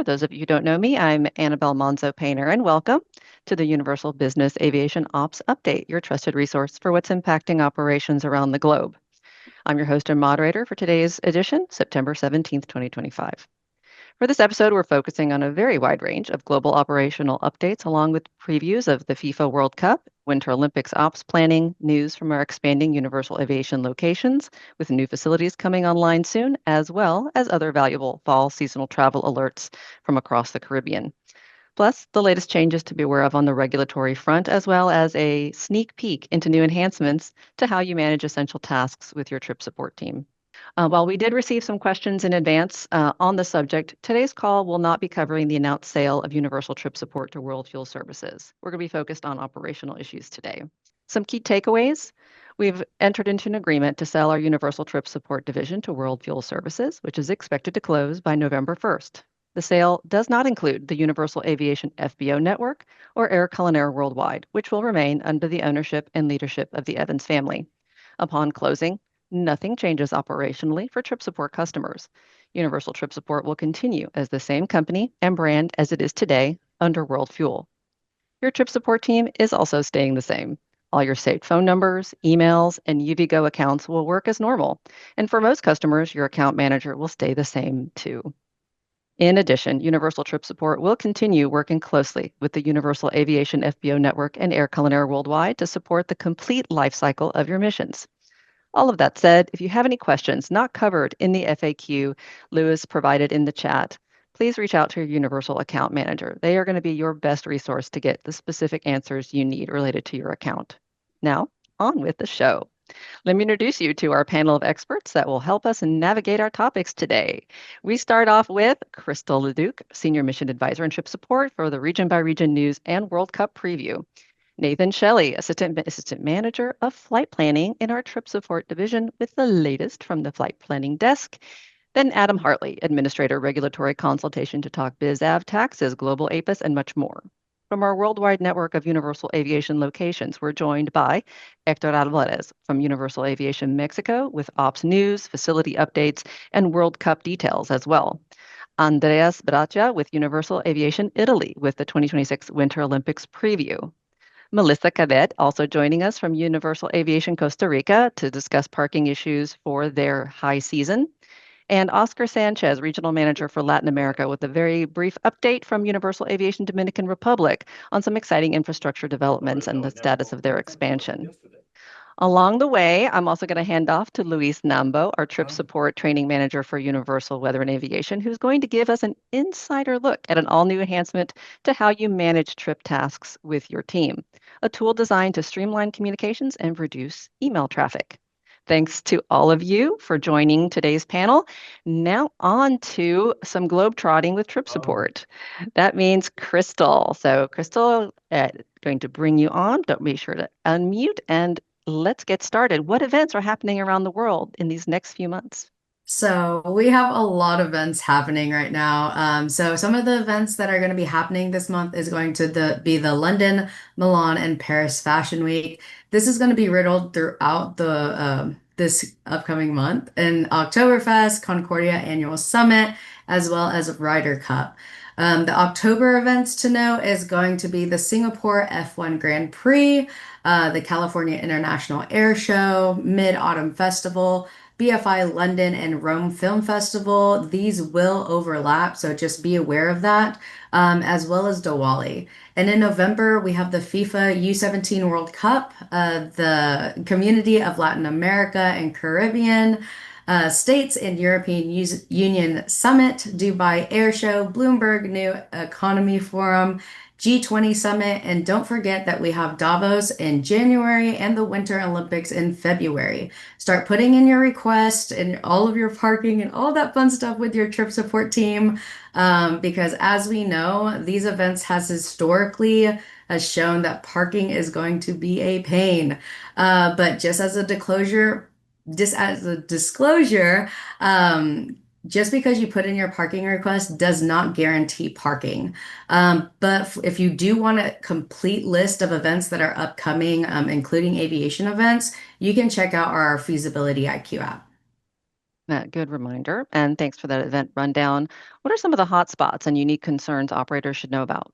For those of you who don't know me, I'm Annabelle Monzo Painter, and welcome to the Universal Business Aviation Ops Update, your trusted resource for what's impacting operations around the globe. I'm your host and moderator for today's edition, September 17th, 2025. For this episode, we're focusing on a very wide range of global operational updates, along with previews of the FIFA World Cup, Winter Olympics ops planning, news from our expanding Universal Aviation locations, with new facilities coming online soon, as well as other valuable fall seasonal travel alerts from across the Caribbean. Plus, the latest changes to be aware of on the regulatory front, as well as a sneak peek into new enhancements to how you manage essential tasks with your trip support team. While we did receive some questions in advance on the subject, today's call will not be covering the announced sale of Universal Trip Support to World Fuel Services. We're going to be focused on operational issues today. Some key takeaways. We've entered into an agreement to sell our Universal Trip Support division to World Fuel Services, which is expected to close by November 1st. The sale does not include the Universal Aviation FBO network or Air Culinaire Worldwide, which will remain under the ownership and leadership of the Evans family. Upon closing, nothing changes operationally for Trip Support customers. Universal Trip Support will continue as the same company and brand as it is today under World Fuel. Your Trip Support team is also staying the same. All your saved phone numbers, emails, and uvGO accounts will work as normal. And for most customers, your account manager will stay the same too. In addition, Universal Trip Support will continue working closely with the Universal Aviation FBO network and Air Culinaire Worldwide to support the complete life cycle of your missions. All of that said, if you have any questions not covered in the FAQ Lewis provided in the chat, please reach out to your Universal account manager. They are going to be your best resource to get the specific answers you need related to your account. Now, on with the show. Let me introduce you to our panel of experts that will help us navigate our topics today. We start off with Crystal Leduc, Senior Mission Advisor and Trip Support for the Region by Region News and World Cup Preview. Nathan Shelley, Assistant Manager of Flight Planning in our Trip Support Division with the latest from the Flight Planning Desk. Then Adam Hartley, Administrator Regulatory Consultation to talk BizAv, taxes, global APIS, and much more. From our worldwide network of Universal Aviation locations, we're joined by Hector Alvarez from Universal Aviation Mexico with ops news, facility updates, and World Cup details as well. Andreas Bracia with Universal Aviation Italy with the 2026 Winter Olympics preview. Melissa Cabet, also joining us from Universal Aviation Costa Rica to discuss parking issues for their high season. And Oscar Sanchez, Regional Manager for Latin America, with a very brief update from Universal Aviation Dominican Republic on some exciting infrastructure developments and the status of their expansion. Along the way, I'm also going to hand off to Luis Nambo, our Trip Support Training Manager for Universal Weather and Aviation, who's going to give us an insider look at an all-new enhancement to how you manage trip tasks with your team, a tool designed to streamline communications and reduce email traffic. Thanks to all of you for joining today's panel. Now on to some globetrotting with Trip Support. That means Crystal. So Crystal, going to bring you on. Don't be sure to unmute and let's get started. What events are happening around the world in these next few months? So we have a lot of events happening right now. So some of the events that are going to be happening this month is going to be the London, Milan, and Paris Fashion Week. This is going to be riddled throughout the this upcoming month, and Oktoberfest, Concordia Annual Summit, as well as Ryder Cup. The October events to know is going to be the Singapore F1 Grand Prix, the California International Air Show, Mid-Autumn Festival, BFI London and Rome Film Festival. These will overlap, so just be aware of that, as well as Diwali. And in November, we have the FIFA U17 World Cup, the Community of Latin America and Caribbean, States and European Union Summit, Dubai Air Show, Bloomberg New Economy Forum, G20 Summit, and don't forget that we have Davos in January and the Winter Olympics in February. Start putting in your request and all of your parking and all that fun stuff with your trip support team, because as we know, these events has shown that parking is going to be a pain. But just as a disclosure, just because you put in your parking request does not guarantee parking. But if you do want a complete list of events that are upcoming, including aviation events, you can check out our Feasibility IQ app. Good reminder. And thanks for that event rundown. What are some of the hot spots and unique concerns operators should know about?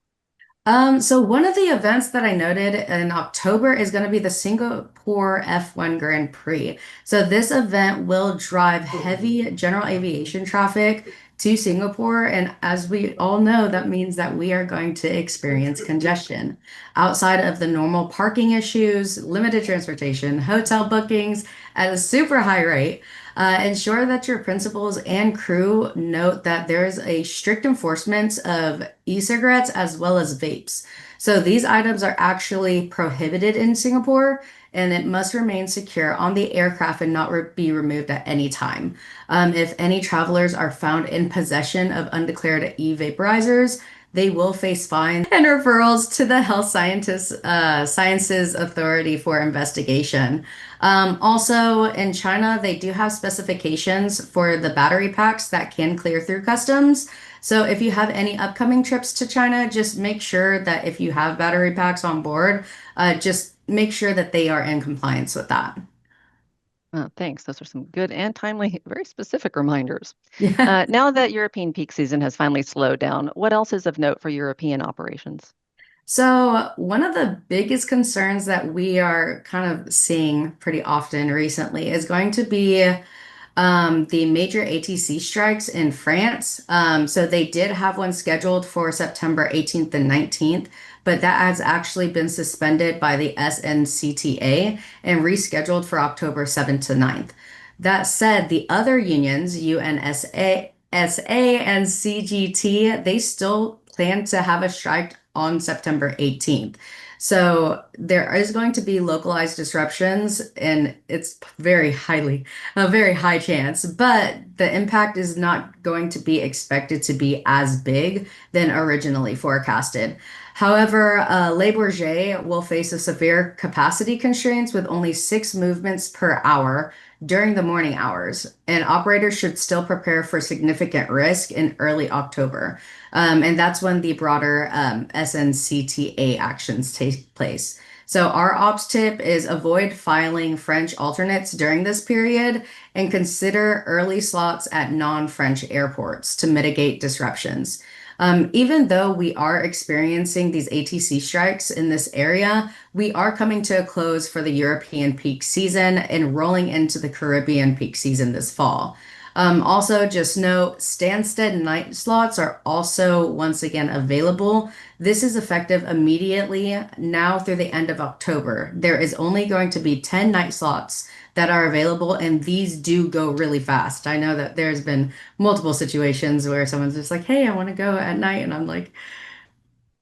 So one of the events that I noted in October is going to be the Singapore F1 Grand Prix. So this event will drive heavy general aviation traffic to Singapore, and as we all know, that means that we are going to experience congestion. Outside of the normal parking issues, limited transportation, hotel bookings at a super high rate. Ensure that your principals and crew note that there is a strict enforcement of e-cigarettes as well as vapes. So these items are actually prohibited in Singapore, and it must remain secure on the aircraft and not be removed at any time. If any travelers are found in possession of undeclared e-vaporizers, they will face fines and referrals to the Sciences Authority for investigation. Also, in China, they do have specifications for the battery packs that can clear through customs. So if you have any upcoming trips to China, just make sure that if you have battery packs on board, just make sure that they are in compliance with that. Thanks. Those are some good and timely, very specific reminders. Yeah. Now that European peak season has finally slowed down, what else is of note for European operations? So, one of the biggest concerns that we are kind of seeing pretty often recently is going to be the major ATC strikes in France. So they did have one scheduled for September 18th and 19th, but that has actually been suspended by the SNCTA and rescheduled for October 7th to 9th. That said, the other unions, UNSA, and CGT, they still plan to have a strike on September 18th. So there is going to be localized disruptions, and it's a very high chance, but the impact is not going to be expected to be as big than originally forecasted. However, Le Bourget will face a severe capacity constraints with only 6 movements per hour during the morning hours, and operators should still prepare for significant risk in early October. And that's when the broader SNCTA actions take place. So our ops tip is avoid filing French alternates during this period and consider early slots at non-French airports to mitigate disruptions. Even though we are experiencing these ATC strikes in this area, we are coming to a close for the European peak season and rolling into the Caribbean peak season this fall. Also, just note Stansted night slots are also once again available. This is effective immediately now through the end of October. There is only going to be 10 night slots that are available, and these do go really fast. I know that there's been multiple situations where someone's just like, hey, I want to go at night. And I'm like,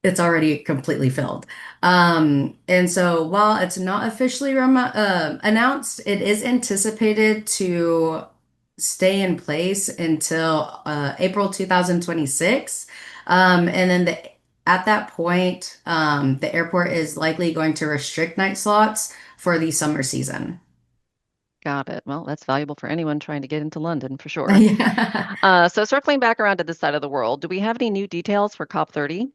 it's already completely filled. And so while it's not officially announced, it is anticipated to stay in place until April 2026. And then at that point, the airport is likely going to restrict night slots for the summer season. Got it. Well, that's valuable for anyone trying to get into London for sure. Yeah. So circling back around to this side of the world, do we have any new details for COP30?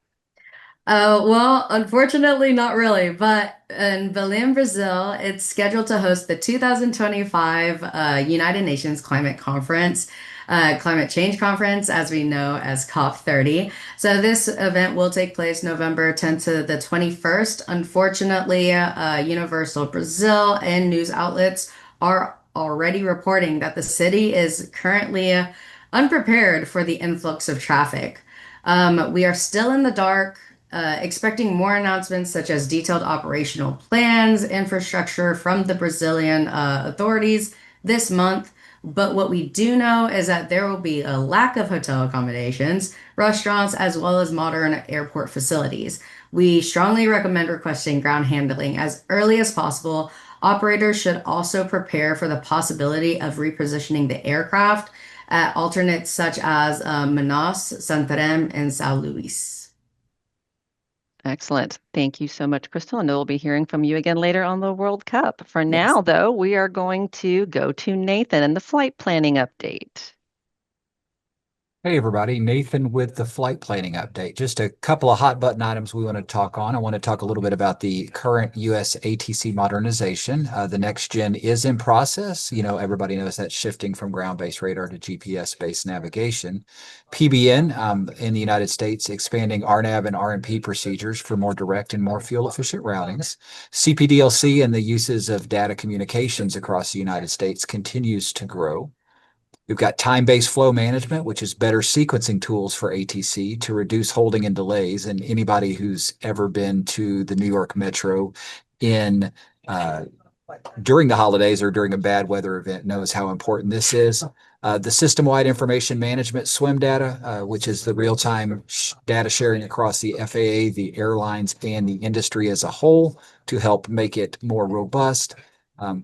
Well, unfortunately, not really. But in Belém, Brazil, it's scheduled to host the 2025 United Nations Climate Change Conference, as we know as COP30. So this event will take place November 10th to the 21st. Unfortunately, Universal Brazil and news outlets are already reporting that the city is currently unprepared for the influx of traffic. We are still in the dark, expecting more announcements such as detailed operational plans, infrastructure from the Brazilian authorities this month. But what we do know is that there will be a lack of hotel accommodations, restaurants, as well as modern airport facilities. We strongly recommend requesting ground handling as early as possible. Operators should also prepare for the possibility of repositioning the aircraft at alternates such as Manaus, Santarém, and São Luís. Excellent. Thank you so much, Crystal. And we'll be hearing from you again later on the World Cup. For Yes. now, though, we are going to go to Nathan and the flight planning update. Hey everybody, Nathan with the flight planning update. Just a couple of hot button items we want to talk on. I want to talk a little bit about the current US ATC modernization. The next gen is in process. Everybody knows that shifting from ground-based radar to GPS-based navigation. PBN in the United States expanding RNAV and RMP procedures for more direct and more fuel-efficient routings. CPDLC and the uses of data communications across the United States continues to grow. We've got time-based flow management, which is better sequencing tools for ATC to reduce holding and delays. And anybody who's ever been to the New York Metro in uh, during the holidays or during a bad weather event knows how important this is. The system-wide information management SWIM data, which is the real-time data sharing across the FAA, the airlines, and the industry as a whole to help make it more robust.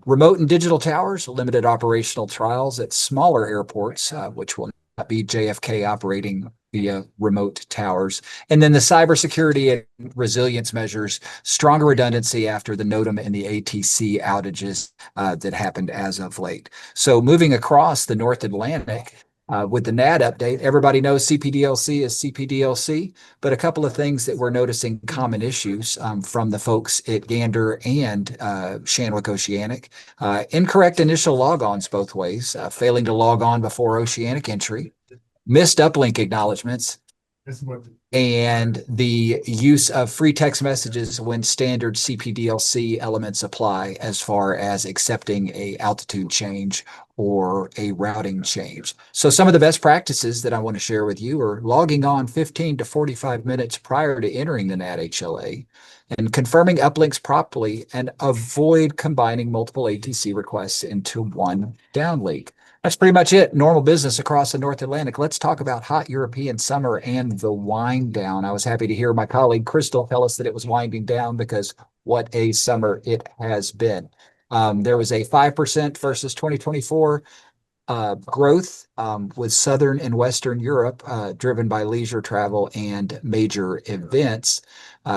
Remote and digital towers, limited operational trials at smaller airports, which will not be JFK operating via remote towers. And then the cybersecurity and resilience measures, stronger redundancy after the NOTAM and the ATC outages that happened as of late. So moving across the North Atlantic, with the NAD update, everybody knows CPDLC is CPDLC, but a couple of things that we're noticing common issues from the folks at Gander and Shanwick Oceanic. Incorrect initial logons both ways, failing to log on before oceanic entry, missed uplink acknowledgments, and the use of free text messages when standard CPDLC elements apply as far as accepting a altitude change or a routing change. So some of the best practices that I want to share with you are logging on 15 to 45 minutes prior to entering the NAT HLA and confirming uplinks properly and avoid combining multiple ATC requests into one downlink. That's pretty much it. Normal business across the North Atlantic. Let's talk about hot European summer and the wind down. I was happy to hear my colleague Crystal tell us that it was winding down because what a summer it has been. There was a 5% versus 2024 growth with Southern and Western Europe, driven by leisure travel and major events.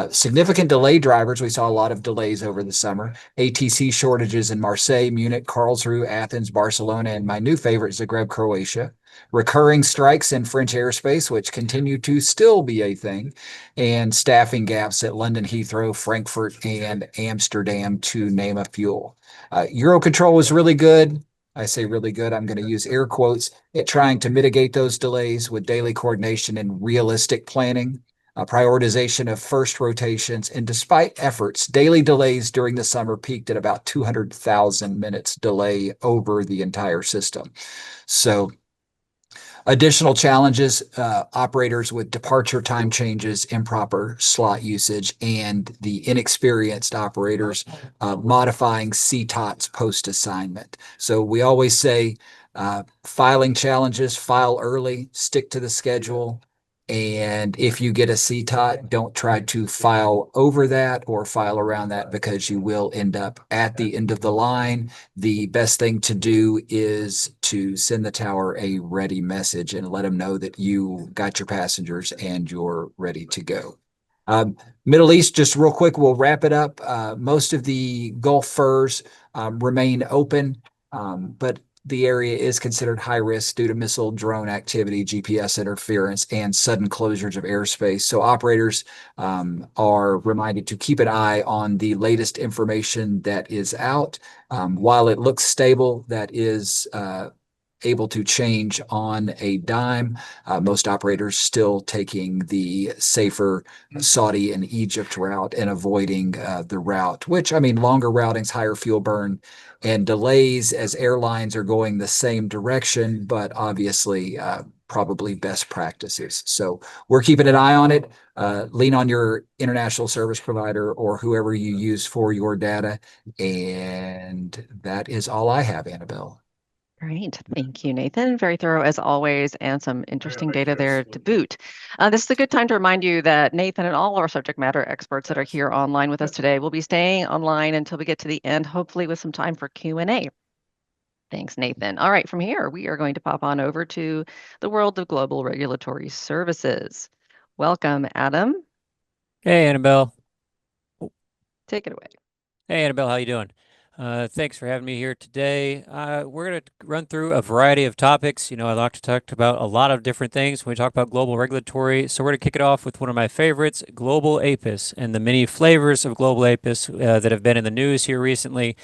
Significant delay drivers. We saw a lot of delays over the summer. ATC shortages in Marseille, Munich, Karlsruhe, Athens, Barcelona, and my new favorite, Zagreb, Croatia. Recurring strikes in French airspace, which continue to still be a thing, and staffing gaps at London Heathrow, Frankfurt, and Amsterdam, to name a few. Eurocontrol was really good. I say really good, I'm going to use air quotes, at trying to mitigate those delays with daily coordination and realistic planning, prioritization of first rotations. And despite efforts, daily delays during the summer peaked at about 200,000 minutes delay over the entire system. So additional challenges, operators with departure time changes, improper slot usage, and the inexperienced operators modifying CTOTs post-assignment. So we always say filing challenges, file early, stick to the schedule. And if you get a CTOT, don't try to file over that or file around that because you will end up at the end of the line. The best thing to do is to send the tower a ready message and let them know that you got your passengers and you're ready to go. Middle East, just real quick, we'll wrap it up. Most of the Gulf FIRs remain open, but the area is considered high risk due to missile drone activity, GPS interference, and sudden closures of airspace. So operators are reminded to keep an eye on the latest information that is out. While it looks stable, that is able to change on a dime. Most operators still taking the safer Saudi and Egypt route and avoiding the route, which, I mean, longer routings, higher fuel burn, and delays as airlines are going the same direction, but obviously probably best practices. So we're keeping an eye on it. Lean on your international service provider or whoever you use for your data. And that is all I have, Annabelle. Great. Thank you, Nathan. Very thorough as always, and some interesting data there to boot. This is a good time to remind you that Nathan and all our subject matter experts that are here online with us today will be staying online until we get to the end, hopefully with some time for Q&A. Thanks, Nathan. All right, from here, we are going to pop on over to the world of global regulatory services. Welcome, Adam. Hey, Annabelle. Take it away. Hey, Annabelle, how you doing? Thanks for having me here today. We're going to run through a variety of topics. I like to talk about a lot of different things when we talk about global regulatory. So we're going to kick it off with one of my favorites, global APIS, and the many flavors of global APIS that have been in the news here recently.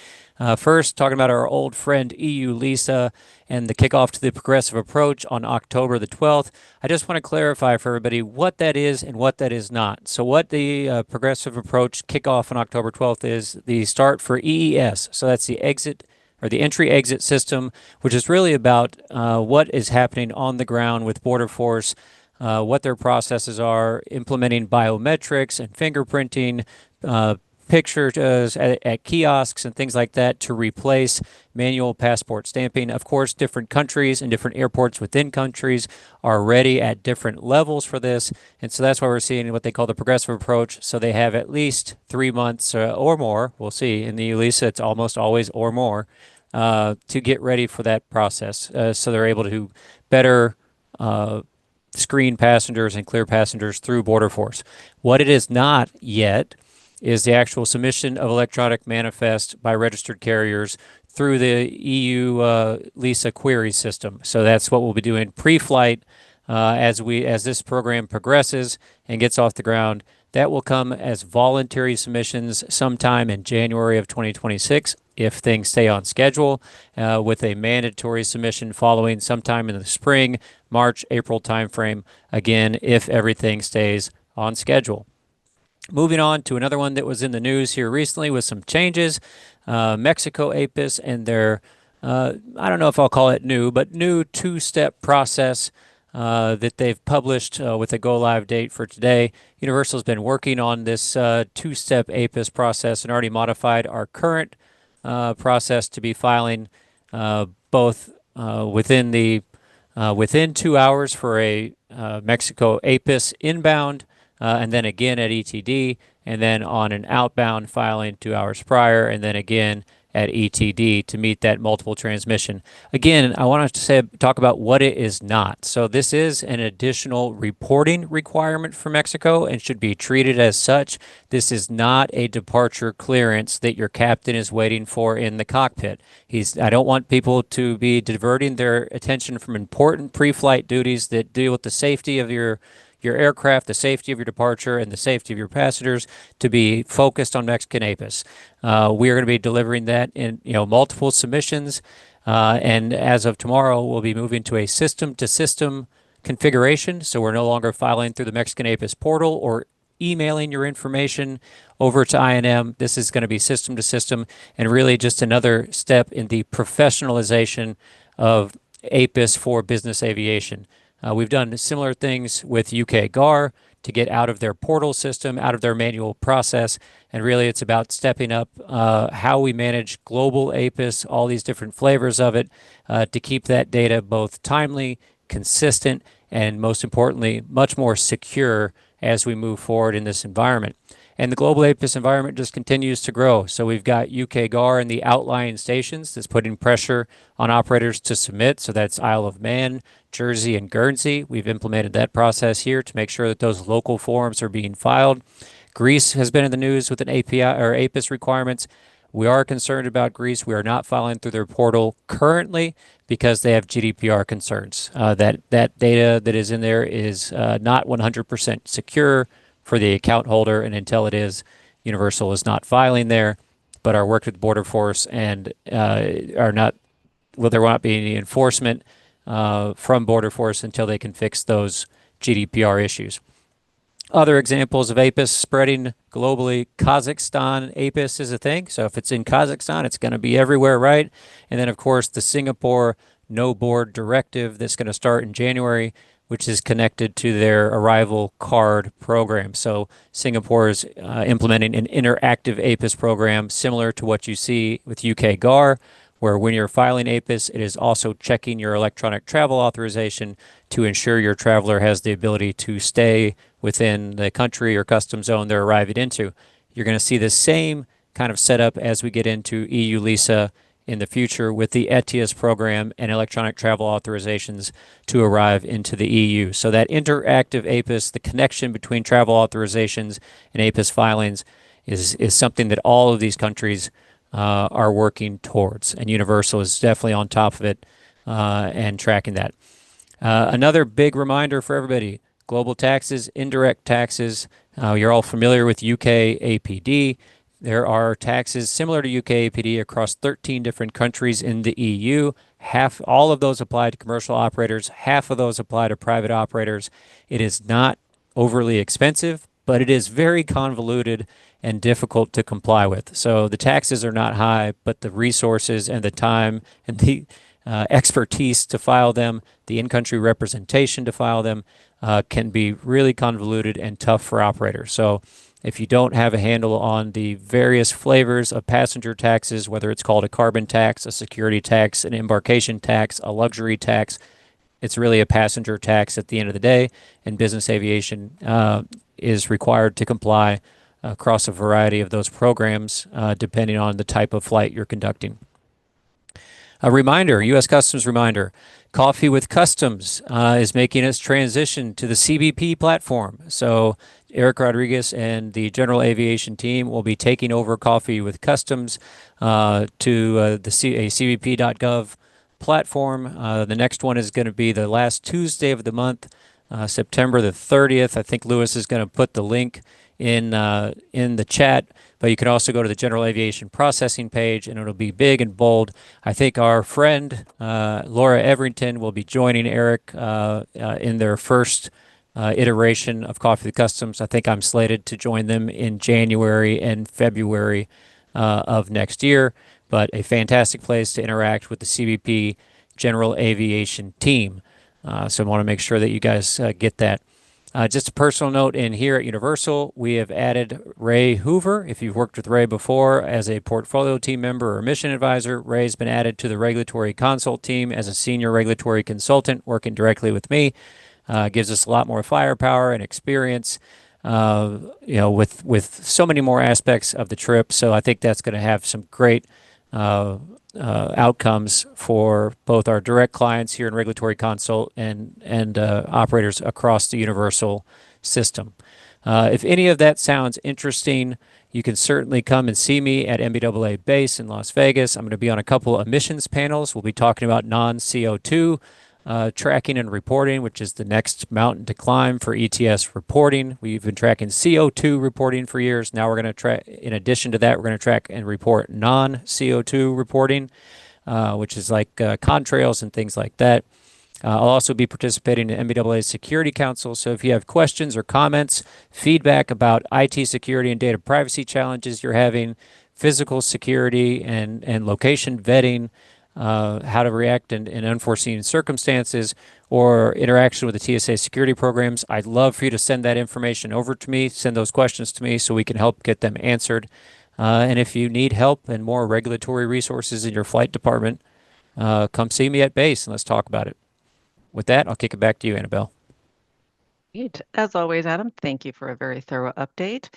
First, talking about our old friend EU LISA and the kickoff to the progressive approach on October the 12th. I just want to clarify for everybody what that is and what that is not. So what the progressive approach kickoff on October 12th is the start for EES. So that's the exit or the entry-exit system, which is really about what is happening on the ground with Border Force, what their processes are, implementing biometrics and fingerprinting, pictures at kiosks and things like that to replace manual passport stamping. Of course, different countries and different airports within countries are ready at different levels for this. And so that's why we're seeing what they call the progressive approach. So they have at least 3 months or more. We'll see. In the ULISA, it's almost always or more to get ready for that process. So they're able to better screen passengers and clear passengers through Border Force. What it is not yet is the actual submission of electronic manifest by registered carriers through the EU LISA query system. So that's what we'll be doing pre-flight as this program progresses and gets off the ground. That will come as voluntary submissions sometime in January of 2026 if things stay on schedule, with a mandatory submission following sometime in the spring, March, April timeframe, again, if everything stays on schedule. Moving on to another one that was in the news here recently with some changes, Mexico APIS and their, I don't know if I'll call it new, but new two-step process that they've published with a go-live date for today. Universal's been working on this two-step APIS process and already modified our current process to be filing both within 2 hours for a Mexico APIS inbound, and then again at ETD, and then on an outbound filing 2 hours prior, and then again at ETD to meet that multiple transmission. Again, I want to talk about what it is not. So this is an additional reporting requirement for Mexico and should be treated as such. This is not a departure clearance that your captain is waiting for in the cockpit. I don't want people to be diverting their attention from important pre-flight duties that deal with the safety of your aircraft, the safety of your departure, and the safety of your passengers to be focused on Mexican APIS. We are going to be delivering that in multiple submissions, and as of tomorrow, we'll be moving to a system-to-system configuration. So we're no longer filing through the Mexican APIS portal or emailing your information over to INM. This is going to be system-to-system, and really just another step in the professionalization of APIS for business aviation. We've done similar things with uvGO to get out of their portal system, out of their manual process, and really it's about stepping up how we manage global APIS, all these different flavors of it, to keep that data both timely, consistent, and most importantly, much more secure as we move forward in this environment. And the global APIS environment just continues to grow. So we've got uvGO and the outlying stations that's putting pressure on operators to submit. So that's Isle of Man, Jersey, and Guernsey. We've implemented that process here to make sure that those local forms are being filed. Greece has been in the news with an API or APIS requirements. We are concerned about Greece. We are not filing through their portal currently because they have GDPR concerns. That data that is in there is not 100% secure for the account holder, and until it is, Universal is not filing there, but our work with Border Force and there will not be any enforcement from Border Force until they can fix those GDPR issues. Other examples of APIS spreading globally, Kazakhstan APIS is a thing. So if it's in Kazakhstan, it's going to be everywhere, right? And then, of course, the Singapore No Board Directive that's going to start in January, which is connected to their arrival card program. So Singapore is implementing an interactive APIS program similar to what you see with uvGO, where when you're filing APIS, it is also checking your electronic travel authorization to ensure your traveler has the ability to stay within the country or customs zone they're arriving into. You're going to see the same kind of setup as we get into EU LISA in the future with the ETIAS program and electronic travel authorizations to arrive into the EU. So that interactive APIS, the connection between travel authorizations and APIS filings is something that all of these countries are working towards. And Universal is definitely on top of it and tracking that. Another big reminder for everybody, global taxes, indirect taxes. You're all familiar with UK APD. There are taxes similar to UK APD across 13 different countries in the EU. All of those apply to commercial operators. Half of those apply to private operators. It is not overly expensive, but it is very convoluted and difficult to comply with. So the taxes are not high, but the resources and the time and the expertise to file them, the in-country representation to file them, can be really convoluted and tough for operators. So if you don't have a handle on the various flavors of passenger taxes, whether it's called a carbon tax, a security tax, an embarkation tax, a luxury tax, it's really a passenger tax at the end of the day, and business aviation is required to comply across a variety of those programs, depending on the type of flight you're conducting. A reminder, U.S. Customs reminder, Coffee with Customs is making its transition to the CBP platform. So Eric Rodriguez and the General Aviation team will be taking over Coffee with Customs to a cbp.gov platform. The next one is going to be the last Tuesday of the month, September the 30th. I think Lewis is going to put the link in the chat, but you can also go to the General Aviation Processing page, and it'll be big and bold. I think our friend Laura Everington will be joining Eric in their first iteration of Coffee with Customs. I think I'm slated to join them in January and February of next year, but a fantastic place to interact with the CBP General Aviation team. So I want to make sure that you guys get that. Just a personal note, in here at Universal, we have added Ray Hoover. If you've worked with Ray before as a portfolio team member or mission advisor, Ray's been added to the regulatory consult team as a senior regulatory consultant working directly with me. Gives us a lot more firepower and experience, with so many more aspects of the trip. So I think that's going to have some great outcomes for both our direct clients here in regulatory consult and operators across the Universal system. If any of that sounds interesting, you can certainly come and see me at MBAA Base in Las Vegas. I'm going to be on a couple of emissions panels. We'll be talking about non-CO2 tracking and reporting, which is the next mountain to climb for ETS reporting. We've been tracking CO2 reporting for years. Now we're going to track, in addition to that, we're going to track and report non-CO2 reporting, which is like contrails and things like that. I'll also be participating in MBAA Security Council. So if you have questions or comments, feedback about IT security and data privacy challenges you're having, physical security and location vetting, how to react in unforeseen circumstances, or interaction with the TSA security programs, I'd love for you to send that information over to me, send those questions to me so we can help get them answered. And if you need help and more regulatory resources in your flight department, come see me at base and let's talk about it. With that, I'll kick it back to you, Annabelle. Great. As always, Adam, thank you for a very thorough update.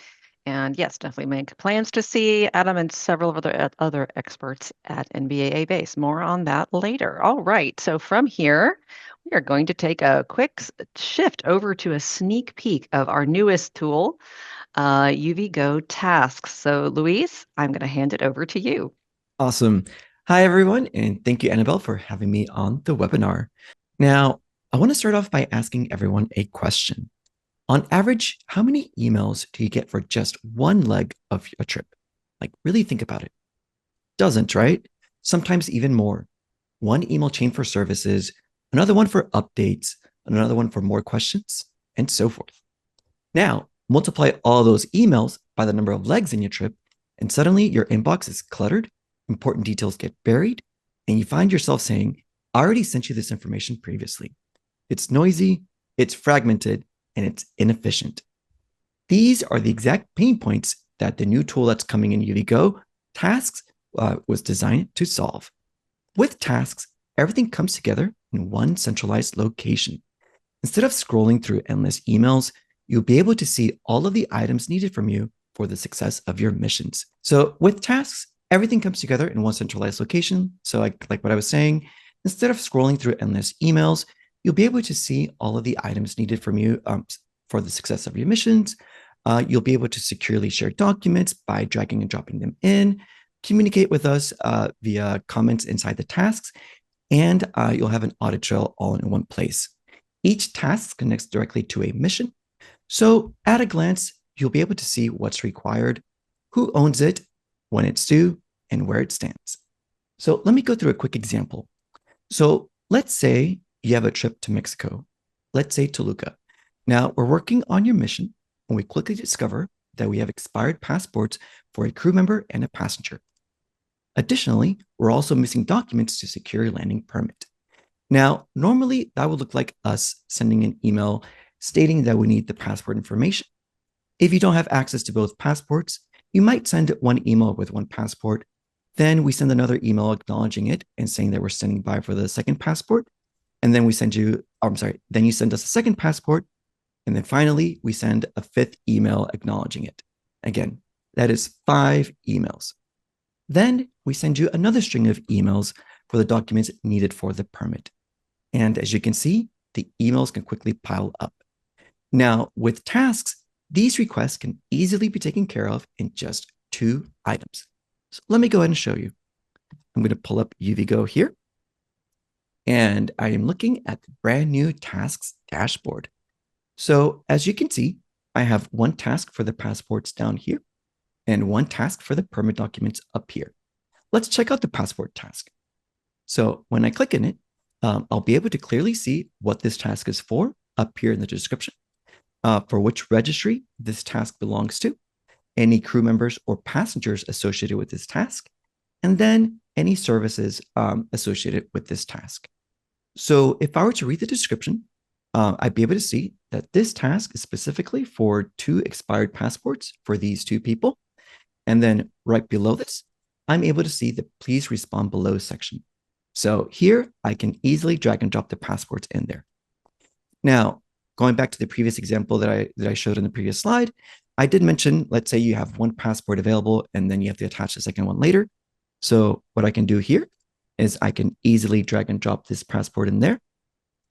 And yes, definitely make plans to see Adam and several of other experts at NBAA Base. More on that later. All right. So from here, we are going to take a quick shift over to a sneak peek of our newest tool, uvGO Tasks. So Luis, I'm going to hand it over to you. Awesome. Hi, everyone. And thank you, Annabelle, for having me on the webinar. Now, I want to start off by asking everyone a question. On average, how many emails do you get for just one leg of a trip? Like, really think about it. Doesn't, right? Sometimes even more. One email chain for services, another one for updates, another one for more questions, and so forth. Now, multiply all those emails by the number of legs in your trip, and suddenly your inbox is cluttered, important details get buried, and you find yourself saying, I already sent you this information previously. It's noisy, it's fragmented, and it's inefficient. These are the exact pain points that the new tool that's coming in uvGO, Tasks, was designed to solve. With Tasks, everything comes together in one centralized location. Instead of scrolling through endless emails, you'll be able to see all of the items needed from you for the success of your missions. So with Tasks, everything comes together in one centralized location. So like what I was saying, instead of scrolling through endless emails, you'll be able to see all of the items needed from you for the success of your missions. You'll be able to securely share documents by dragging and dropping them in. communicate with us via comments inside the tasks, and you'll have an audit trail all in one place. Each task connects directly to a mission. So at a glance, you'll be able to see what's required, who owns it, when it's due, and where it stands. So let me go through a quick example. So let's say you have a trip to Mexico. Let's say Toluca. Now we're working on your mission, and we quickly discover that we have expired passports for a crew member and a passenger. Additionally, we're also missing documents to secure your landing permit. Now, normally that would look like us sending an email stating that we need the passport information. If you don't have access to both passports, you might send one email with one passport. Then we send another email acknowledging it and saying that we're standing by for the second passport. And then then you send us a second passport. And then finally, we send a fifth email acknowledging it. Again, that is 5 emails. Then we send you another string of emails for the documents needed for the permit. And as you can see, the emails can quickly pile up. Now, with tasks, these requests can easily be taken care of in just 2 items. So let me go ahead and show you. I'm going to pull up uvGO here. And I am looking at the brand new tasks dashboard. So as you can see, I have one task for the passports down here and one task for the permit documents up here. Let's check out the passport task. So when I click in it, I'll be able to clearly see what this task is for up here in the description, for which registry this task belongs to, any crew members or passengers associated with this task, and then any services associated with this task. So if I were to read the description, I'd be able to see that this task is specifically for 2 expired passports for these 2 people. And then right below this, I'm able to see the please respond below section. So here I can easily drag and drop the passports in there. Now, going back to the previous example that I showed in the previous slide, I did mention, let's say you have one passport available and then you have to attach the second one later. So what I can do here is I can easily drag and drop this passport in there.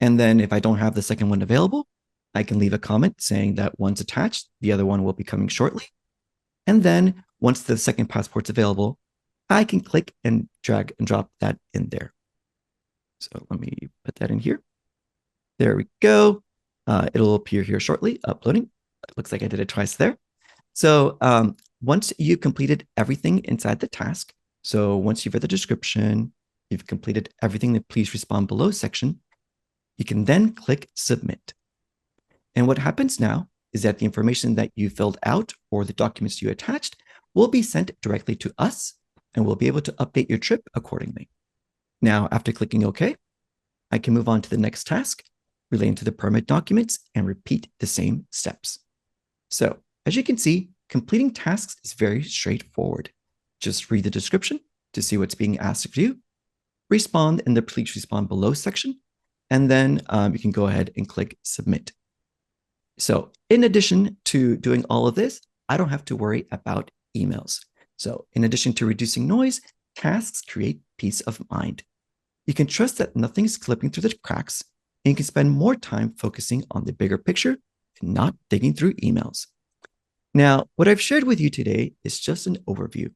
And then if I don't have the second one available, I can leave a comment saying that one's attached, the other one will be coming shortly. And then once the second passport's available, I can click and drag and drop that in there. So let me put that in here. There we go. It'll appear here shortly, uploading. It looks like I did it twice there. So once you've completed everything inside the task, so once you've read the description, you've completed everything that please respond below section, you can then click submit. And what happens now is that the information that you filled out or the documents you attached will be sent directly to us, and we'll be able to update your trip accordingly. Now, after clicking OK, I can move on to the next task relating to the permit documents and repeat the same steps. So as you can see, completing tasks is very straightforward. Just read the description to see what's being asked of you, respond in the please respond below section, and then you can go ahead and click submit. So in addition to doing all of this, I don't have to worry about emails. So in addition to reducing noise, tasks create peace of mind. You can trust that nothing is slipping through the cracks, and you can spend more time focusing on the bigger picture and not digging through emails. Now, what I've shared with you today is just an overview.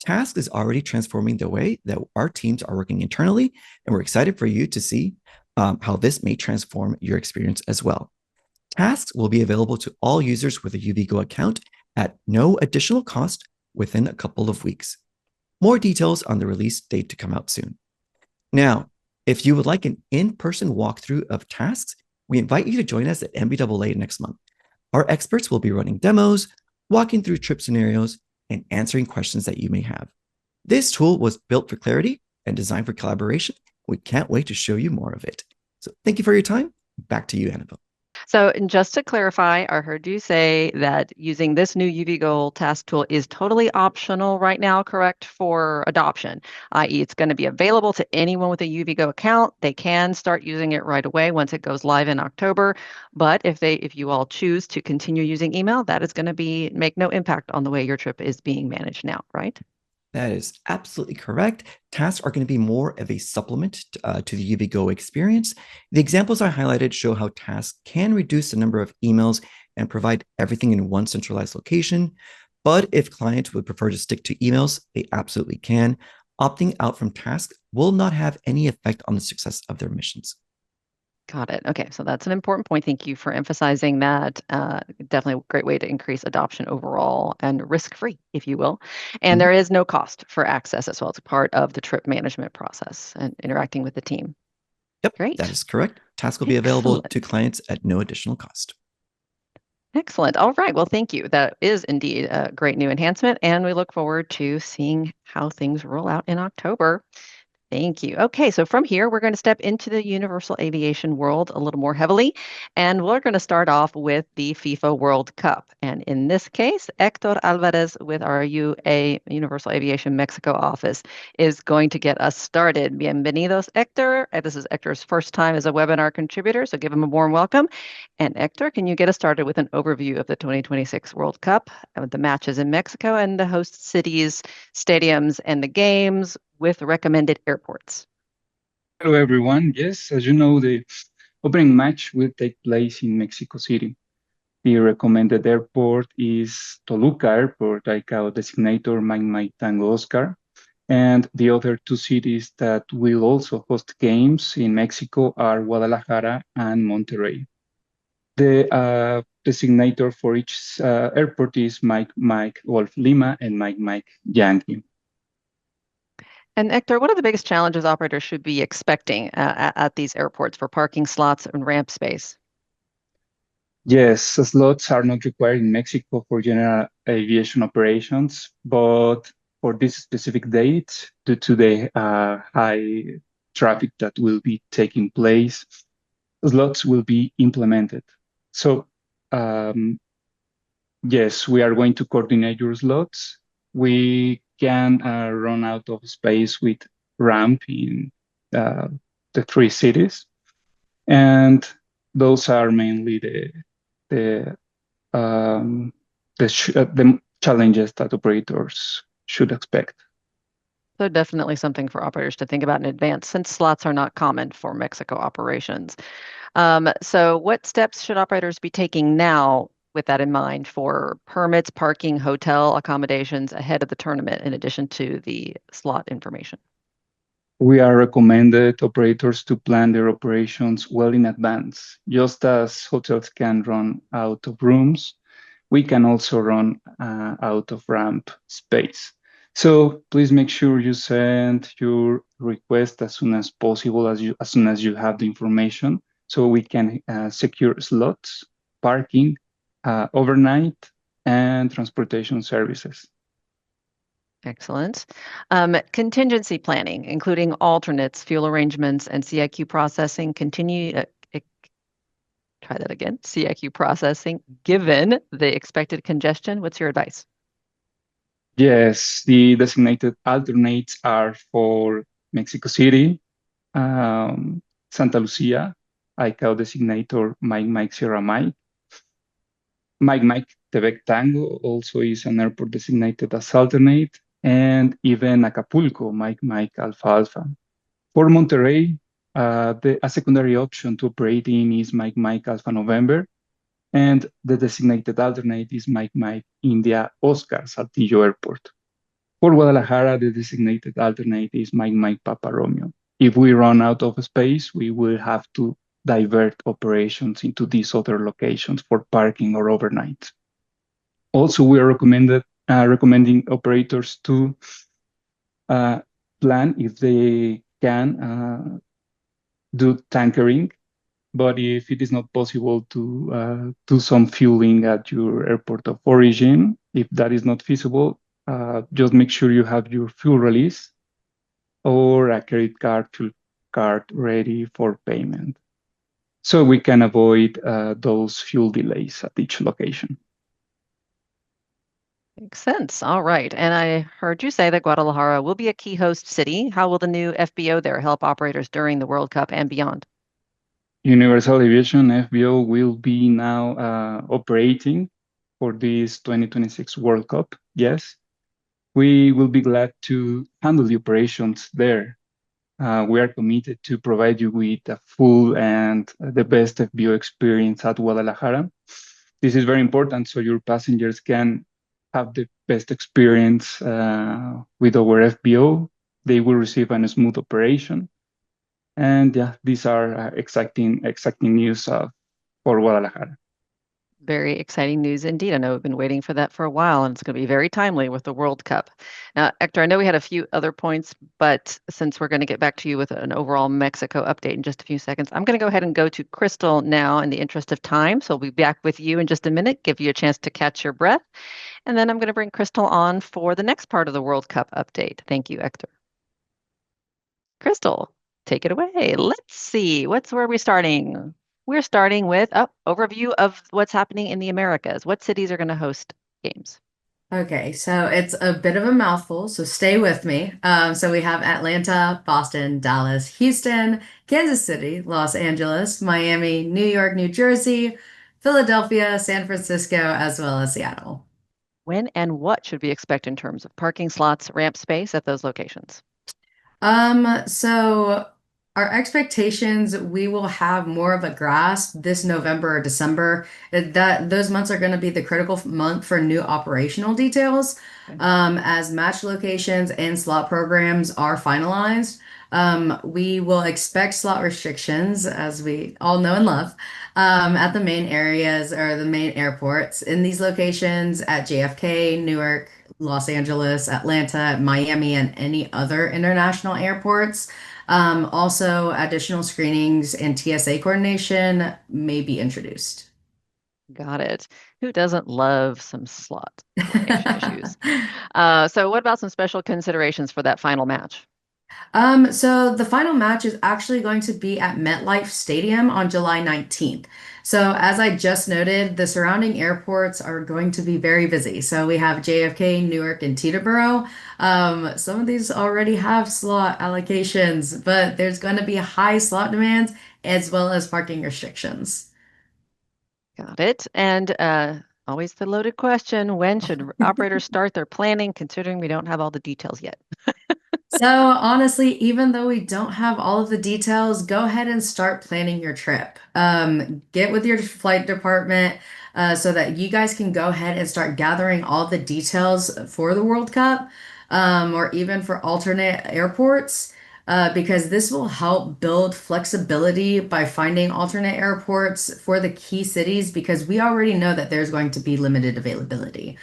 Task is already transforming the way that our teams are working internally, and we're excited for you to see how this may transform your experience as well. Tasks will be available to all users with a uvGO account at no additional cost within a couple of weeks. More details on the release date to come out soon. Now, if you would like an in-person walkthrough of tasks, we invite you to join us at MBAA next month. Our experts will be running demos, walking through trip scenarios, and answering questions that you may have. This tool was built for clarity and designed for collaboration. We can't wait to show you more of it. So thank you for your time. Back to you, Annabelle. So, and just to clarify, I heard you say that using this new uvGO task tool is totally optional right now, correct, for adoption, i.e. it's going to be available to anyone with a uvGO account. They can start using it right away once it goes live in October. But if you all choose to continue using email, that is going to make no impact on the way your trip is being managed now, right? That is absolutely correct. Tasks are going to be more of a supplement to the uvGO experience. The examples I highlighted show how tasks can reduce the number of emails and provide everything in one centralized location. But if clients would prefer to stick to emails, they absolutely can. Opting out from tasks will not have any effect on the success of their missions. Got it. Okay, so that's an important point. Thank you for emphasizing that. Definitely a great way to increase adoption overall and risk-free, if you will. And there is no cost for access as well. It's part of the trip management process and interacting with the team. Yep, Great. that is correct. Tasks will be available Excellent. to clients at no additional cost. Excellent. All right. Well, thank you. That is indeed a great new enhancement, and we look forward to seeing how things roll out in October. Thank you. Okay, so from here, we're going to step into the universal aviation world a little more heavily, and we're going to start off with the FIFA World Cup. And in this case, Hector Alvarez with our Universal Aviation Mexico office is going to get us started. Bienvenidos, Hector. This is Hector's first time as a webinar contributor, so give him a warm welcome. And Hector, can you get us started with an overview of the 2026 World Cup, the matches in Mexico, and the host cities, stadiums, and the games with recommended airports? Hello, everyone. Yes, as you know, the opening match will take place in Mexico City. The recommended airport is Toluca Airport, ICAO designator Mike Tango Oscar. And the other two cities that will also host games in Mexico are Guadalajara and Monterrey. The designator for each airport is Mike Wolf Lima and Mike Yankee. And Hector, what are the biggest challenges operators should be expecting at these airports for parking slots and ramp space? Yes, slots are not required in Mexico for general aviation operations, but for this specific date, due to the high traffic that will be taking place, slots will be implemented. So, yes, we are going to coordinate your slots. We can run out of space with ramp in the three cities, and those are mainly the challenges that operators should expect. So definitely something for operators to think about in advance, since slots are not common for Mexico operations. So what steps should operators be taking now with that in mind for permits, parking, hotel accommodations ahead of the tournament, in addition to the slot information? We are recommended operators to plan their operations well in advance. Just as hotels can run out of rooms, we can also run out of ramp space. So please make sure you send your request as soon as possible, as soon as you have the information, so we can secure slots, parking, overnight, and transportation services. Excellent. Contingency planning, including alternates, fuel arrangements, and CIQ processing, try that again, CIQ processing, given the expected congestion. What's your advice? Yes, the designated alternates are for Mexico City, Santa Lucia, ICAO designator Mike Sierra Mike Quebec Tango also is an airport designated as alternate, and even Acapulco, Mike Alpha Alpha. For Monterrey, a secondary option to operate in is Mike Alpha November, and the designated alternate is Mike India Oscar Saltillo Airport. For Guadalajara, the designated alternate is Mike Papa Romeo. If we run out of space, we will have to divert operations into these other locations for parking or overnight. Also, we are recommending operators to plan if they can do tankering, but if it is not possible to do some fueling at your airport of origin, if that is not feasible, just make sure you have your fuel release or a credit card ready for payment, so we can avoid those fuel delays at each location. Makes sense. All right. And I heard you say that Guadalajara will be a key host city. How will the new FBO there help operators during the World Cup and beyond? Universal Aviation FBO will be now operating for this 2026 World Cup. Yes, we will be glad to handle the operations there. We are committed to provide you with a full and the best FBO experience at Guadalajara. This is very important so your passengers can have the best experience with our FBO. They will receive a smooth operation. And yeah, these are exciting news for Guadalajara. Very exciting news indeed. I know we've been waiting for that for a while, and it's going to be very timely with the World Cup. Now, Hector, I know we had a few other points, but since we're going to get back to you with an overall Mexico update in just a few seconds, I'm going to go ahead and go to Crystal now in the interest of time. So we'll be back with you in just a minute, give you a chance to catch your breath. And then I'm going to bring Crystal on for the next part of the World Cup update. Thank you, Hector. Crystal, take it away. Let's see, where are we starting? We're starting with overview of what's happening in the Americas. What cities are going to host games? Okay, so it's a bit of a mouthful, so stay with me. So we have Atlanta, Boston, Dallas, Houston, Kansas City, Los Angeles, Miami, New York, New Jersey, Philadelphia, San Francisco, as well as Seattle. When and what should we expect in terms of parking slots, ramp space at those locations? So our expectations, we will have more of a grasp this November or December. That those months are going to be the critical month for new operational details. Okay. As match locations and slot programs are finalized. We will expect slot restrictions, as we all know and love, at the main areas or the main airports in these locations at JFK, Newark, Los Angeles, Atlanta, Miami, and any other international airports. Also, additional screenings and TSA coordination may be introduced. Got it. Who doesn't love some slot coordination issues? So what about some special considerations for that final match? So the final match is actually going to be at MetLife Stadium on July 19th. So as I just noted, the surrounding airports are going to be very busy. So we have JFK, Newark, and Teterboro. Some of these already have slot allocations, but there's going to be high slot demands as well as parking restrictions. Got it. And always the loaded question, when should operators start their planning, considering we don't have all the details yet? So honestly, even though we don't have all of the details, go ahead and start planning your trip. Get with your flight department so that you guys can go ahead and start gathering all the details for the World Cup, or even for alternate airports. Because this will help build flexibility by finding alternate airports for the key cities because we already know that there's going to be limited availability.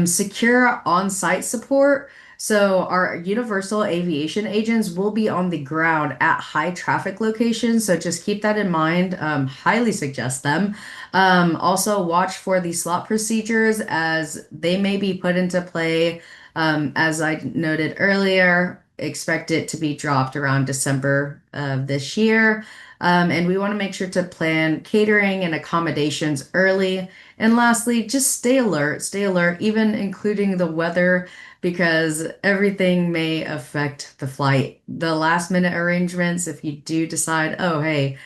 Secure on-site support. So our universal aviation agents will be on the ground at high traffic locations. So just keep that in mind. Highly suggest them. Also watch for the slot procedures as they may be put into play. As I noted earlier, expect it to be dropped around December of this year. And we want to make sure to plan catering and accommodations early. And lastly, just stay alert, even including the weather because everything may affect the flight. The last minute arrangements, if you do decide, oh, hey,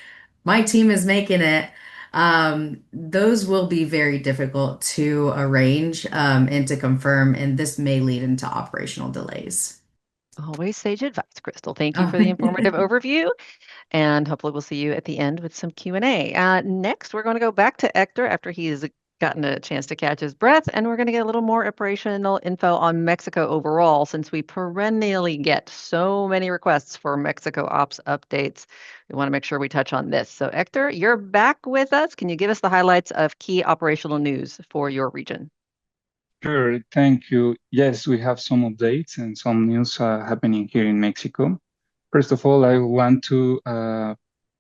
my team is making it, those will be very difficult to arrange and to confirm, and this may lead into operational delays. Always sage advice, Crystal. Thank you Oh. for the informative overview. And hopefully we'll see you at the end with some Q&A. Next, we're going to go back to Hector after he's gotten a chance to catch his breath, and we're going to get a little more operational info on Mexico overall, since we perennially get so many requests for Mexico Ops updates. We want to make sure we touch on this. So Hector, you're back with us. Can you give us the highlights of key operational news for your region? Sure, thank you. Yes, we have some updates and some news happening here in Mexico. First of all, I want to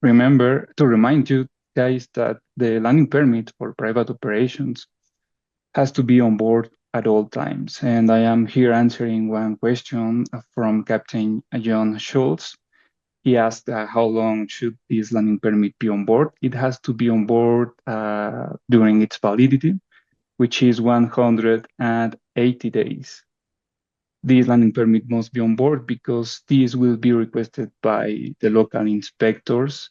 remind you guys that the landing permit for private operations has to be on board at all times. And I am here answering one question from Captain John Schultz. He asked how long should this landing permit be on board? It has to be on board during its validity, which is 180 days. This landing permit must be on board because this will be requested by the local inspectors.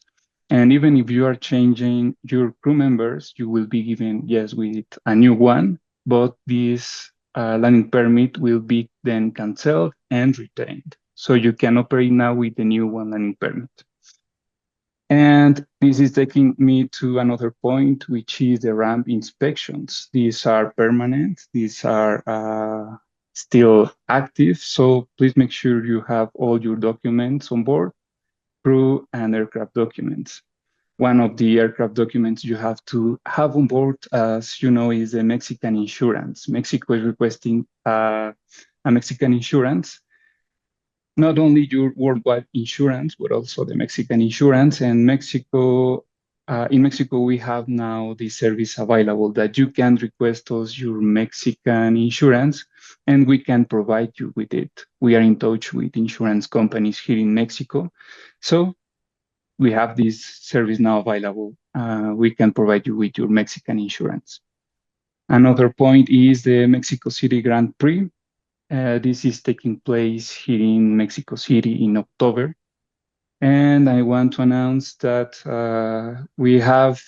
And even if you are changing your crew members, you will be given, yes, with a new one, but this landing permit will be then canceled and retained. So you can operate now with the new one landing permit. And this is taking me to another point, which is the ramp inspections. These are permanent. These are still active. So please make sure you have all your documents on board, crew and aircraft documents. One of the aircraft documents you have to have on board, as you know, is the Mexican insurance. Mexico is requesting a Mexican insurance, not only your worldwide insurance, but also the Mexican insurance. And in Mexico, we have now the service available that you can request us your Mexican insurance, and we can provide you with it. We are in touch with insurance companies here in Mexico. So we have this service now available. We can provide you with your Mexican insurance. Another point is the Mexico City Grand Prix. This is taking place here in Mexico City in October. And I want to announce that we have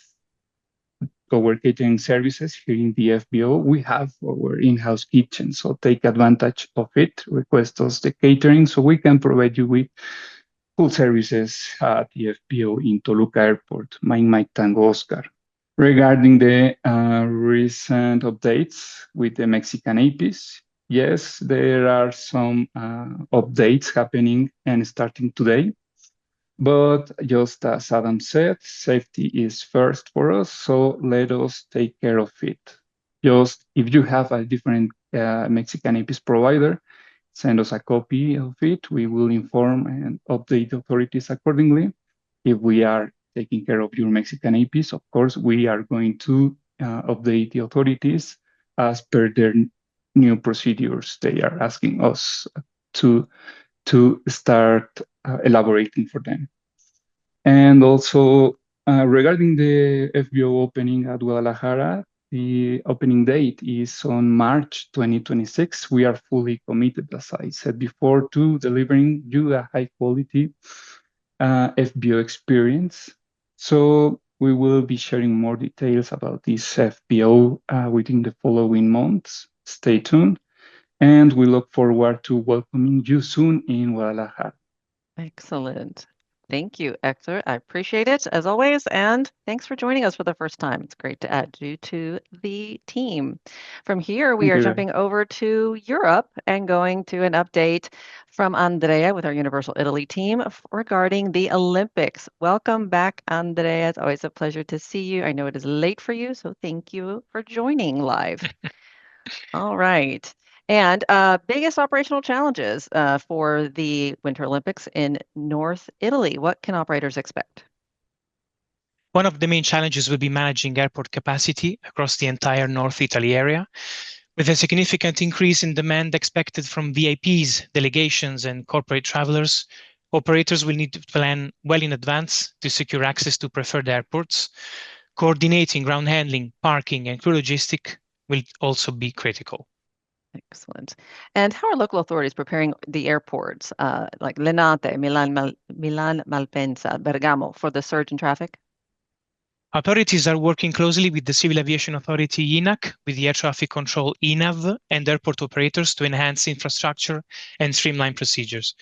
our catering services here in the FBO. We have our in-house kitchen, so take advantage of it. Request us the catering so we can provide you with full services at the FBO in Toluca Airport, Mike Tango Oscar. Regarding the recent updates with the Mexican APs, yes, there are some updates happening and starting today. But just as Adam said, safety is first for us, so let us take care of it. Just if you have a different Mexican APs provider, send us a copy of it. We will inform and update the authorities accordingly. If we are taking care of your Mexican APs, of course, we are going to update the authorities as per their new procedures. They are asking us to start elaborating for them. And also regarding the FBO opening at Guadalajara, the opening date is on March 2026. We are fully committed, as I said before, to delivering you a high quality FBO experience. So we will be sharing more details about this FBO within the following months. Stay tuned. And we look forward to welcoming you soon in Guadalajara. Excellent. Thank you, Hector. I appreciate it as always. And thanks for joining us for the first time. It's great to add you to the team. From here, we are jumping over to Europe and going to an update from Andrea with our Universal Italy team regarding the Olympics. Welcome back, Andrea. It's always a pleasure to see you. I know it is late for you, so thank you for joining live. All right. And biggest operational challenges for the Winter Olympics in North Italy. What can operators expect? One of the main challenges will be managing airport capacity across the entire North Italy area. With a significant increase in demand expected from VIPs, delegations, and corporate travelers, operators will need to plan well in advance to secure access to preferred airports. Coordinating ground handling, parking, and crew logistic will also be critical. Excellent. And how are local authorities preparing the airports like Linate, Milan Malpensa, Bergamo for the surge in traffic? Authorities are working closely with the Civil Aviation Authority INAC, with the Air Traffic Control INAV, and airport operators to enhance infrastructure and streamline procedures.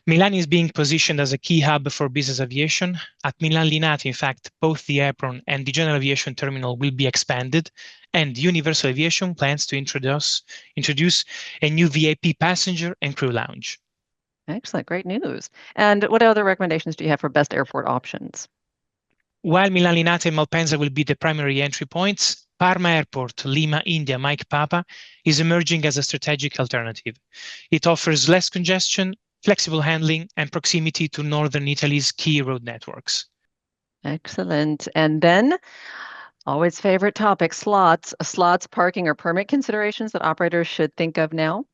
Milan is being positioned as a key hub for business aviation. At Milan Linate, in fact, both the apron and the general aviation terminal will be expanded, and Universal Aviation plans to introduce a new VIP passenger and crew lounge. Excellent, great news. And what other recommendations do you have for best airport options? While Milan Linate and Malpensa will be the primary entry points, Parma Airport, Lima, India, Mike Papa, is emerging as a strategic alternative. It offers less congestion, flexible handling, and proximity to northern Italy's key road networks. Excellent. And then, always favorite topic, slots, parking, or permit considerations that operators should think of now?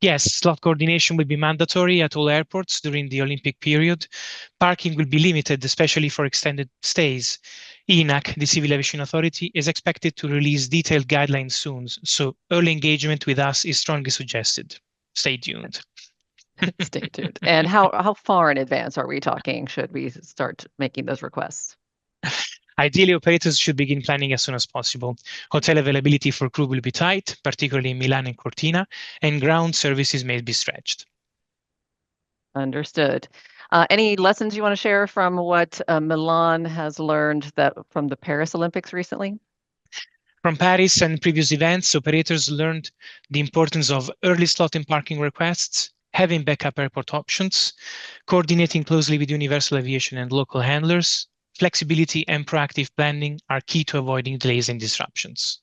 Yes, slot coordination will be mandatory at all airports during the Olympic period. Parking will be limited, especially for extended stays. INAC, the Civil Aviation Authority, is expected to release detailed guidelines soon, so early engagement with us is strongly suggested. Stay tuned. Stay tuned. And how far in advance are we talking? Should we start making those requests? Ideally, operators should begin planning as soon as possible. Hotel availability for crew will be tight, particularly in Milan and Cortina, and ground services may be stretched. Understood. Any lessons you want to share from what Milan has learned from the Paris Olympics recently? From Paris and previous events, operators learned the importance of early slotting parking requests, having backup airport options, coordinating closely with Universal Aviation and local handlers. Flexibility and proactive planning are key to avoiding delays and disruptions.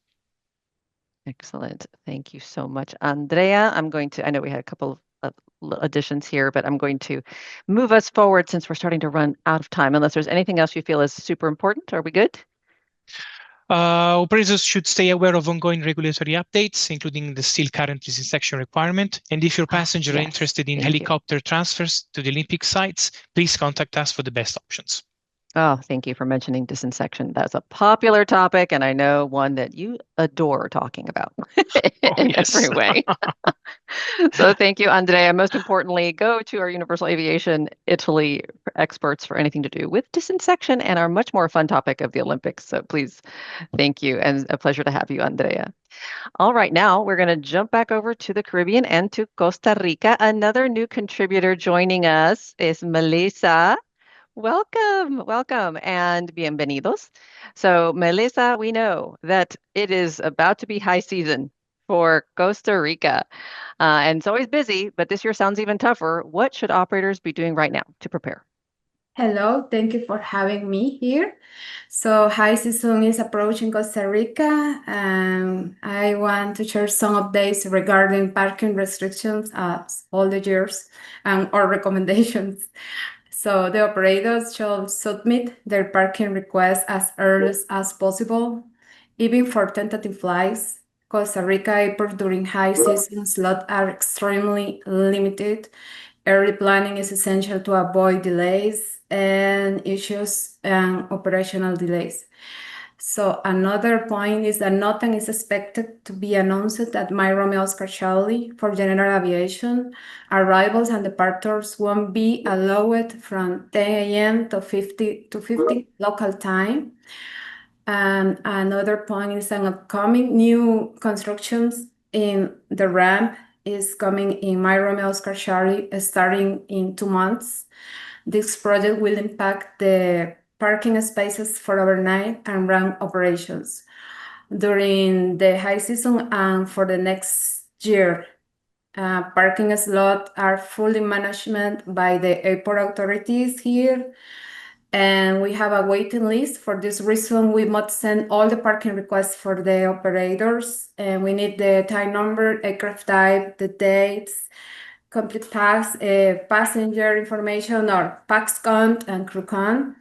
Excellent. Thank you so much, Andrea. I know we had a couple of additions here, but I'm going to move us forward since we're starting to run out of time, unless there's anything else you feel is super important. Are we good? Operators should stay aware of ongoing regulatory updates, including the still current disinfection requirement. And if your passenger are interested in helicopter transfers to the Olympic sites, please contact us for the best options. Oh, thank you for mentioning disinfection. That's a popular topic, and I know one that you adore talking about in every way. So thank you, Andrea. Most importantly, go to our Universal Aviation Italy experts for anything to do with disinfection and our much more fun topic of the Olympics. So please, thank you, and a pleasure to have you, Andrea. All right, now we're going to jump back over to the Caribbean and to Costa Rica. Another new contributor joining us is Melissa. Welcome, and bienvenidos. So, Melissa, we know that it is about to be high season for Costa Rica. And it's always busy, but this year sounds even tougher. What should operators be doing right now to prepare? Hello, thank you for having me here. So high season is approaching Costa Rica, and I want to share some updates regarding parking restrictions as all the years and or recommendations. So the operators should submit their parking requests as early as possible, even for tentative flights. Costa Rica airports during high season slots are extremely limited. Early planning is essential to avoid delays and issues and operational delays. So another point is that nothing is expected to be announced at my Romeo Oscar Charlie for general aviation. Arrivals and departures won't be allowed from 10 a.m. to 50 local time. And another point is an upcoming new constructions in the ramp is coming in my Romeo Oscar Charlie starting in 2 months. This project will impact the parking spaces for overnight and ramp operations during the high season and for the next year. Parking slots are fully managed by the airport authorities here, and we have a waiting list. For this reason, we must send all the parking requests for the operators, and we need the type number, aircraft type, the dates, complete passenger information or pax count and crew count,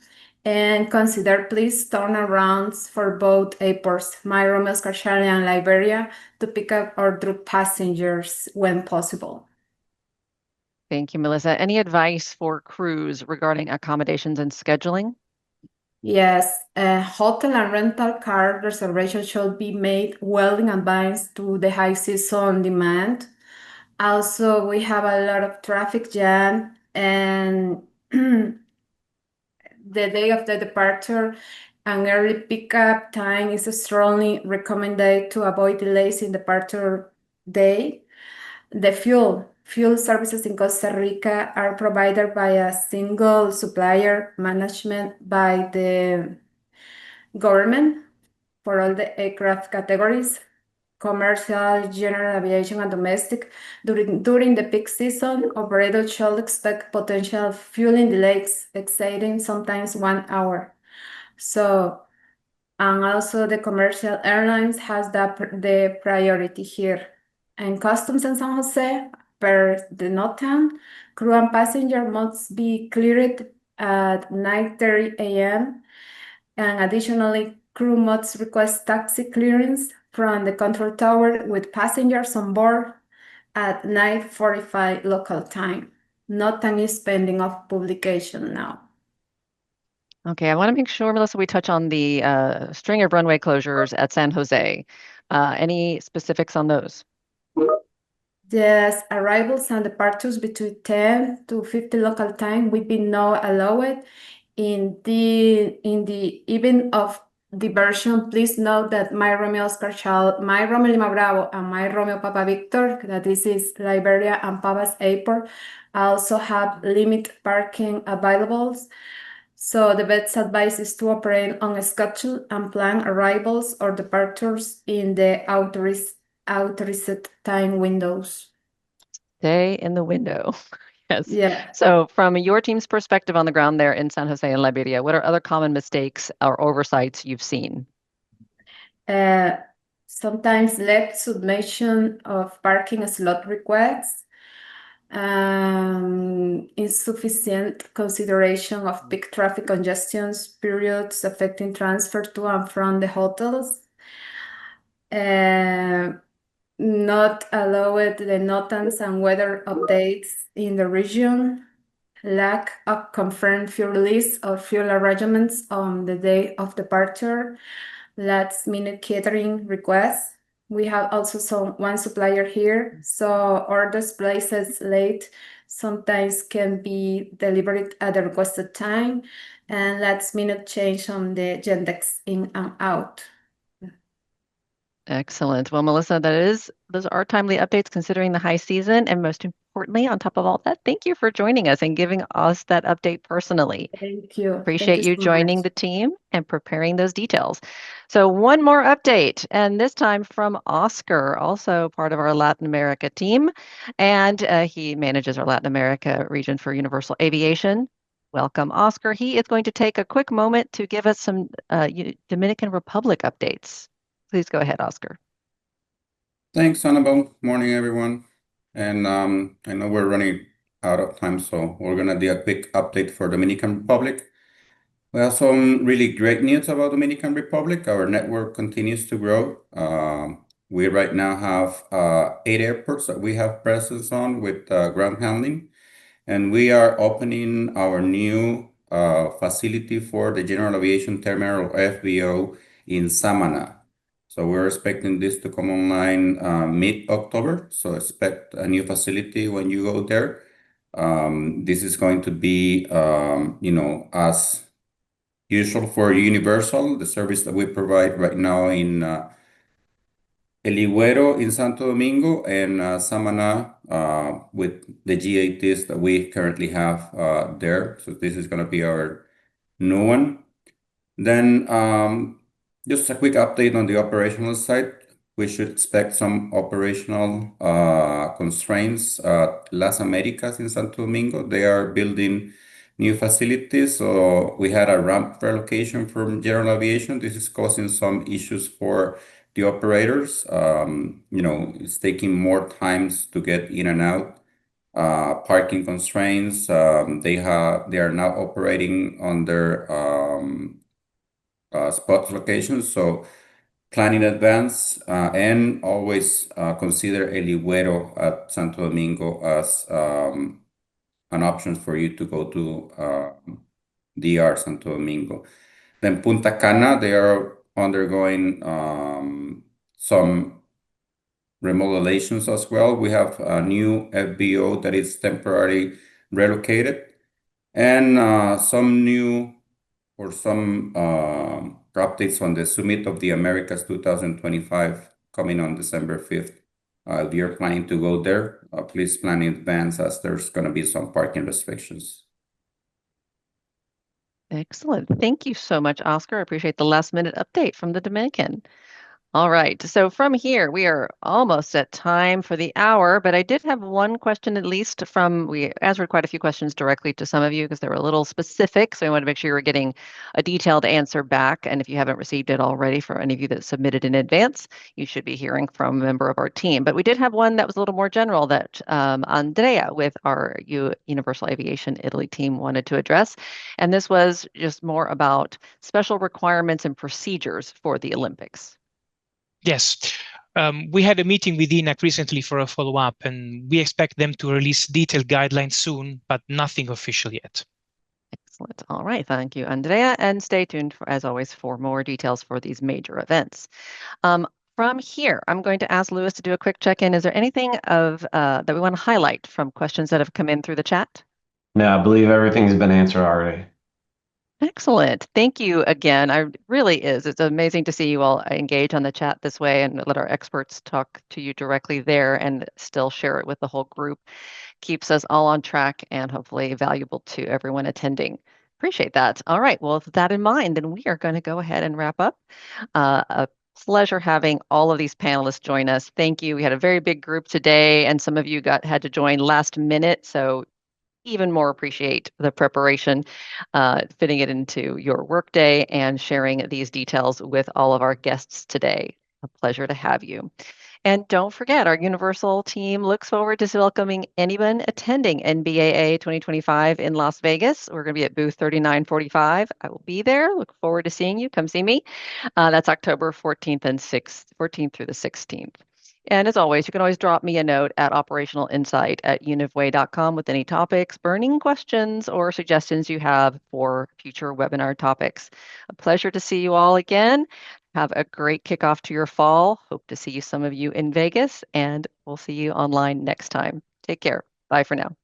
and consider please turnarounds for both airports, my Romeo Oscar Charlie and Liberia, to pick up or drop passengers when possible. Thank you, Melissa. Any advice for crews regarding accommodations and scheduling? Yes, hotel and rental car reservations should be made well in advance to the high season demand. Also, we have a lot of traffic jam, and the day of the departure and early pickup time is strongly recommended to avoid delays in departure day. The fuel services in Costa Rica are provided by a single supplier management by the government for all the aircraft categories, commercial, general aviation, and domestic. During the peak season, operators should expect potential fueling delays exceeding sometimes 1 hour. So, and also the commercial airlines has the priority here. And customs in San Jose, per the NOTAM, crew and passenger must be cleared at 9:30 a.m. And additionally, crew must request taxi clearance from the control tower with passengers on board at 9:45 local time. NOTAM is pending of publication now. Okay, I want to make sure, Melissa, we touch on the string of runway closures at San Jose. Any specifics on those? Yes, arrivals and departures between 10 to 50 local time will be not allowed in the event of diversion, please note that my Romeo Oscar Charles, my Romeo Lima Bravo, and my Romeo Papa Victor, that this is Liberia and Papas Airport, also have limited parking available. So the vet's advice is to operate on a schedule and plan arrivals or departures in the authorized time windows. Stay in the window. Yes. Yeah. So from your team's perspective on the ground there in San Jose and Liberia, what are other common mistakes or oversights you've seen? Sometimes late submission of parking slot requests, insufficient consideration of peak traffic congestions periods affecting transfer to and from the hotels, not allowed the NOTAMs and weather updates in the region, lack of confirmed fuel lists or fuel arrangements on the day of departure, last-minute catering requests. We have also one supplier here, so orders placed late sometimes can be delivered at the requested time, and last-minute change on the Gendex in and out. Excellent. Well, Melissa, those are timely updates considering the high season. And most importantly, on top of all that, thank you for joining us and giving us that update personally. Thank you. Appreciate Thank you so joining much. the team and preparing those details. So one more update, and this time from Oscar, also part of our Latin America team. And he manages our Latin America region for Universal Aviation. Welcome, Oscar. He is going to take a quick moment to give us some Dominican Republic updates. Please go ahead, Oscar. Thanks, Annabelle. Morning, everyone. And I know we're running out of time, so we're gonna do a quick update for Dominican Republic. We have some really great news about Dominican Republic. Our network continues to grow. We right now have 8 airports that we have presence on with ground handling, and we are opening our new facility for the General Aviation Terminal uvGO in Samana. So we're expecting this to come online mid-October. So expect a new facility when you go there. This is going to be, as usual for Universal, the service that we provide right now in El Higuero in Santo Domingo and Samana with the GATs that we currently have there. So this is going to be our new one. Then just a quick update on the operational side. We should expect some operational constraints at Las Americas in Santo Domingo. They are building new facilities. So we had a ramp relocation from General Aviation. This is causing some issues for the operators. It's taking more times to get in and out. Parking constraints. They are now operating on their spot locations. So plan in advance and always consider El Higuero at Santo Domingo as an option for you to go to DR Santo Domingo. Then Punta Cana, they are undergoing some remodelations as well. We have a new uvGO that is temporarily relocated, and some new or some updates on the Summit of the Americas 2025 coming on December 5th. If you're planning to go there, please plan in advance as there's going to be some parking restrictions. Excellent. Thank you so much, Oscar. I appreciate the last minute update from the Dominican. All right. So from here, we are almost at time for the hour, but I did have one question at least we answered quite a few questions directly to some of you because they were a little specific. So I want to make sure you're getting a detailed answer back. And if you haven't received it already for any of you that submitted in advance, you should be hearing from a member of our team. But we did have one that was a little more general that Andrea with our Universal Aviation Italy team wanted to address. And this was just more about special requirements and procedures for the Olympics. Yes. We had a meeting with INAC recently for a follow-up, and we expect them to release detailed guidelines soon, but nothing official yet. Excellent. All right. Thank you, Andrea. And stay tuned, as always, for more details for these major events. From here, I'm going to ask Louis to do a quick check-in. Is there anything that we want to highlight from questions that have come in through the chat? No, I believe everything's been answered already. Excellent. Thank you again. It's amazing to see you all engage on the chat this way and let our experts talk to you directly there and still share it with the whole group. Keeps us all on track and hopefully valuable to everyone attending. Appreciate that. All right. Well, with that in mind, then we are going to go ahead and wrap up. A pleasure having all of these panelists join us. Thank you. We had a very big group today, and some of you had to join last minute. So even more appreciate the preparation, fitting it into your workday and sharing these details with all of our guests today. A pleasure to have you. And don't forget, our Universal team looks forward to welcoming anyone attending NBAA 2025 in Las Vegas. We're going to be at booth 3945. I will be there. Look forward to seeing you. Come see me. That's October 14th and 14th through the 16th. And as always, you can always drop me a note at operationalinsight@univway.com with any topics, burning questions, or suggestions you have for future webinar topics. A pleasure to see you all again. Have a great kickoff to your fall. Hope to see some of you in Vegas, and we'll see you online next time. Take care. Bye for now.